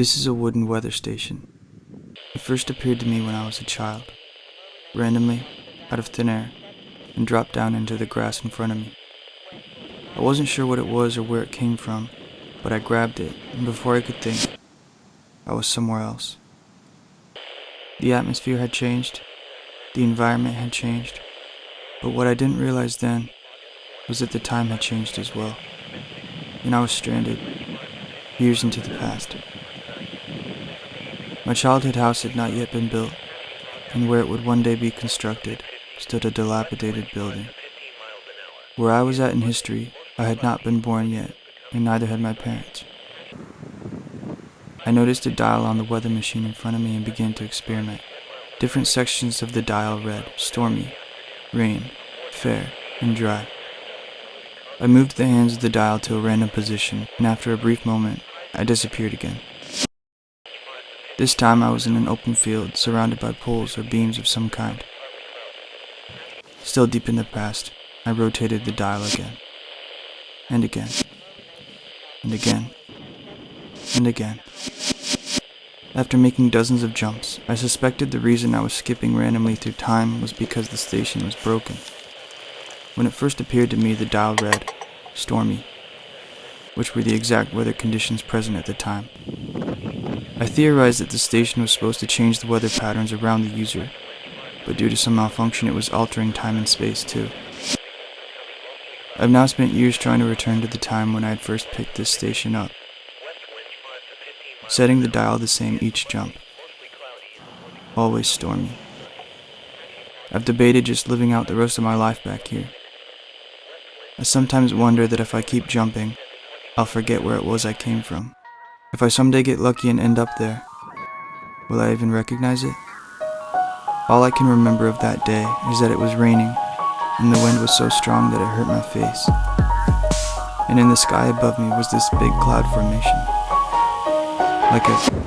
This is a wooden weather station. It first appeared to me when I was a child, randomly, out of thin air, and dropped down into the grass in front of me. I wasn't sure what it was or where it came from, but I grabbed it, and before I could think, I was somewhere else. The atmosphere had changed, the environment had changed, but what I didn't realize then was that the time had changed as well, and I was stranded, years into the past. My childhood house had not yet been built, and where it would one day be constructed stood a dilapidated building. Where I was at in history, I had not been born yet, and neither had my parents. I noticed a dial on the weather machine in front of me and began to experiment. Different sections of the dial read stormy, rain, fair, and dry. I moved the hands of the dial to a random position, and after a brief moment, I disappeared again. This time I was in an open field surrounded by poles or beams of some kind. Still deep in the past, I rotated the dial again, and again, and again, and again. After making dozens of jumps, I suspected the reason I was skipping randomly through time was because the station was broken. When it first appeared to me, the dial read, stormy, which were the exact weather conditions present at the time. I theorized that the station was supposed to change the weather patterns around the user, but due to some malfunction it was altering time and space too. I've now spent years trying to return to the time when I had first picked this station up, setting the dial the same each jump. Always stormy. I've debated just living out the rest of my life back here. I sometimes wonder that if I keep jumping, I'll forget where it was I came from. If I someday get lucky and end up there, will I even recognize it? All I can remember of that day is that it was raining, and the wind was so strong that it hurt my face. And in the sky above me was this big cloud formation, like a